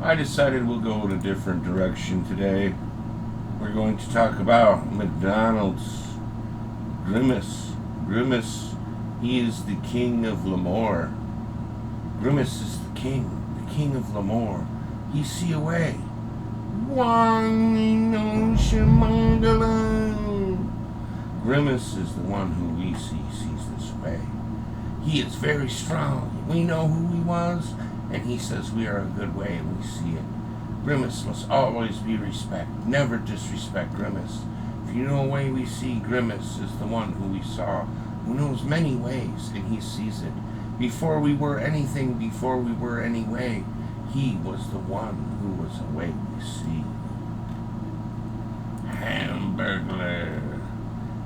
I decided we'll go in a different direction today. We're going to talk about McDonald's. Grimace. Grimace, he is the king of Lemoore. Grimace is the king of Lemoore. He see away. Grimace is the one who we sees this way. He is very strong. We know who he was, and he says we are a good way, and we see it. Grimace must always be respect. Never disrespect Grimace. If you know a way we see, Grimace is the one who we saw, who knows many ways, and he sees it. Before we were anything, before we were any way, he was the one who was a way we see. Hamburglar.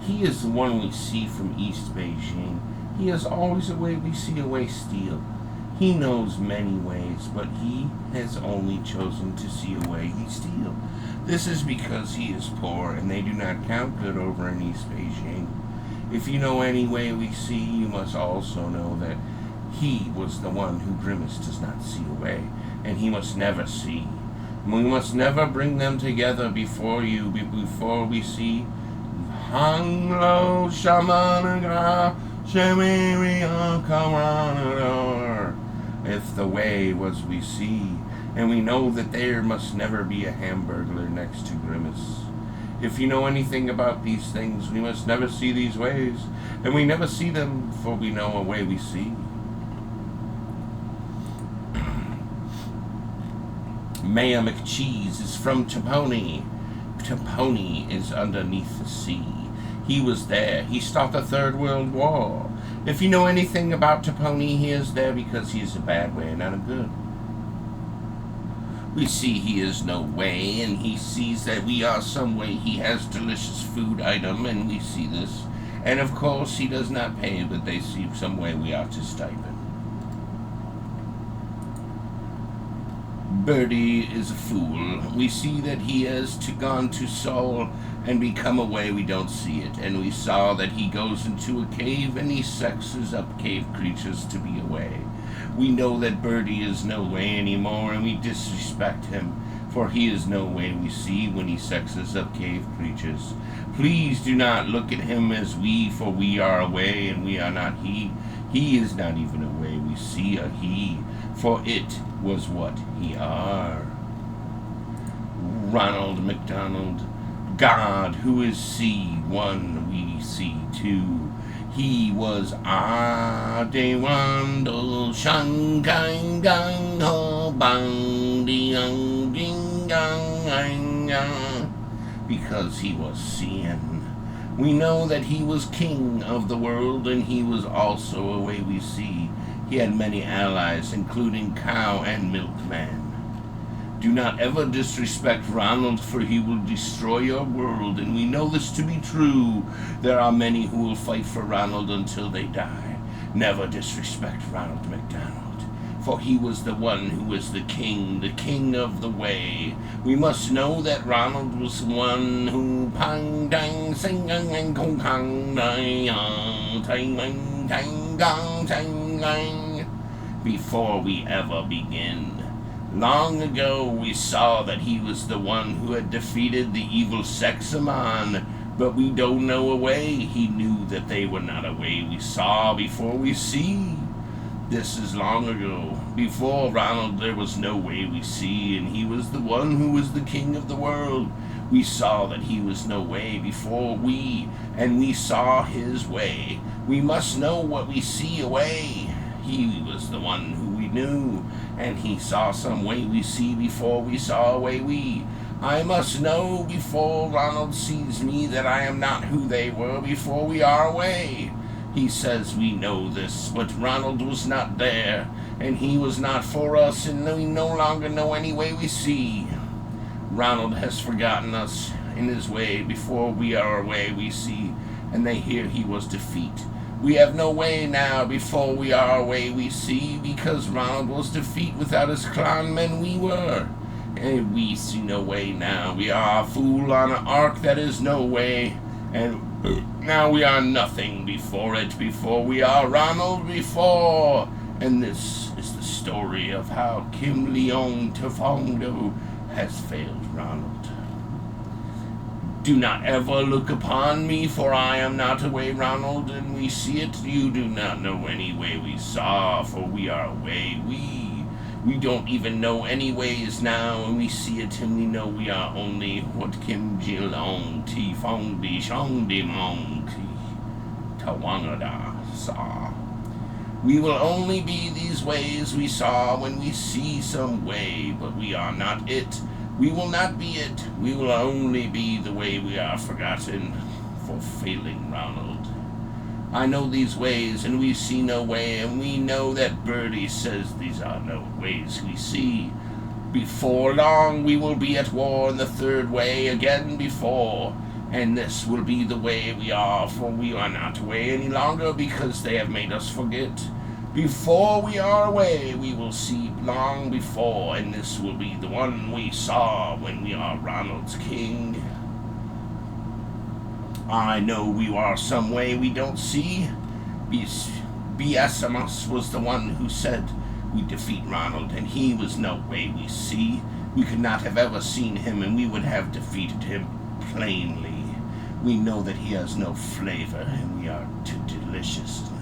He is the one we see from East Beijing. He is always a way we see a way steal. He knows many ways, but he has only chosen to see a way he steal. This is because he is poor, and they do not count good over in East Beijing. If you know any way we see, you must also know that he was the one who Grimace does not see a way, and he must never see. We must never bring them together before we see. Hanglo Shamanaga Shemiria Karanador. If the way was we see, and we know that there must never be a hamburglar next to Grimace. If you know anything about these things, we must never see these ways, and we never see them, for we know a way we see. Mayor McCheese is from Taponi. Taponi is underneath the sea. He was there. He stopped the Third World War. If you know anything about Taponi, he is there because he is a bad way and not a good. We see he is no way, and he sees that we are some way. He has delicious food item, and we see this. And of course, he does not pay, but they see some way we are to stipend. Birdie is a fool. We see that he has gone to Seoul and become a way we don't see it. And we saw that he goes into a cave and he sexes up cave creatures to be a way. We know that Birdie is no way anymore, and we disrespect him, for he is no way we see when he sexes up cave creatures. Please do not look at him as we, for we are a way and we are not he. He is not even a way we see a he, for it was what he are. Ronald McDonald, God who is C1 we see 2. He was de Wandel Shan Gang Gang Ho Bang Ding Ding Gang, because he was seeing. We know that he was king of the world, and he was also a way we see. He had many allies, including Cow and Milkman. Do not ever disrespect Ronald, for he will destroy your world, and we know this to be true. There are many who will fight for Ronald until they die. Never disrespect Ronald McDonald, for he was the one who was the king of the way. We must know that Ronald was the one who pang dang sing and kong kang tang tang gang tang gang. Before we ever begin, long ago we saw that he was the one who had defeated the evil Sexamon, but we don't know a way. He knew that they were not a way we saw before we see. This is long ago. Before Ronald there was no way we see, and he was the one who was the king of the world. We saw that he was no way before and we saw his way. We must know what we see away. He was the one who we knew, and he saw some way we see before we saw a way we. I must know before Ronald sees me that I am not who they were before we are away. He says we know this, but Ronald was not there, and he was not for us, and we no longer know any way we see. Ronald has forgotten us in his way before we are a way we see, and they hear he was defeat. We have no way now before we are a way we see, because Ronald was defeat without his clan men we were. And we see no way now. We are a fool on an ark that is no way, and now we are nothing before it, before we are Ronald before. And this is the story. story of how Kim Leong Tefondo has failed Ronald. Do not ever look upon me, for I am not a way, Ronald, and we see it. You do not know any way we saw, for we are away. We don't even know any ways now, and we see it, and we know we are only what Kim Jilong Ti Fong Di Shong Di Mong Ti Tawangada saw. We will only be these ways we saw when we see some way, but we are not it. We will not be it. We will only be the way we are forgotten for failing Ronald. I know these ways, and we see no way, and we know that Birdie says these are no ways we see. Before long we will be at war in the third way again before, and this will be the way we are, for we are not away any longer because they have made us forget. Before we are away, we will see long before, and this will be the one we saw when we are Ronald's king. I know we are some way we don't see. BSMS was the one who said we defeat Ronald, and he was no way we see. We could not have ever seen him, and we would have defeated him plainly. We know that he has no flavor, and we are to deliciousness.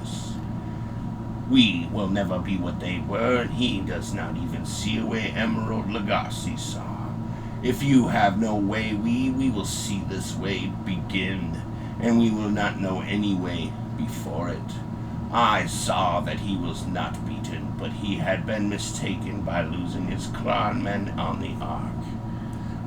We will never be what they were, and he does not even see a way Emerald Lagasse saw. If you have no way, we will see this way begin, and we will not know any way before it. I saw that he was not beaten, but he had been mistaken by losing his clan men on the ark.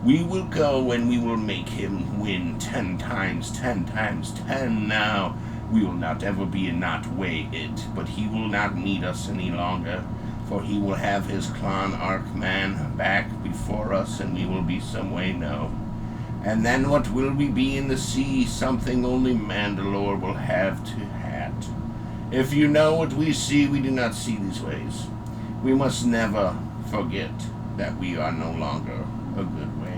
We will go and we will make him win 10 times 10 times 10 now. We will not ever be in not way it, but he will not need us any longer, for he will have his clan ark man back before us, and we will be some way no. And then what will we be in the sea? Something only Mandalore will have to hat. If you know what we see, we do not see these ways. We must never forget that we are no longer a good way.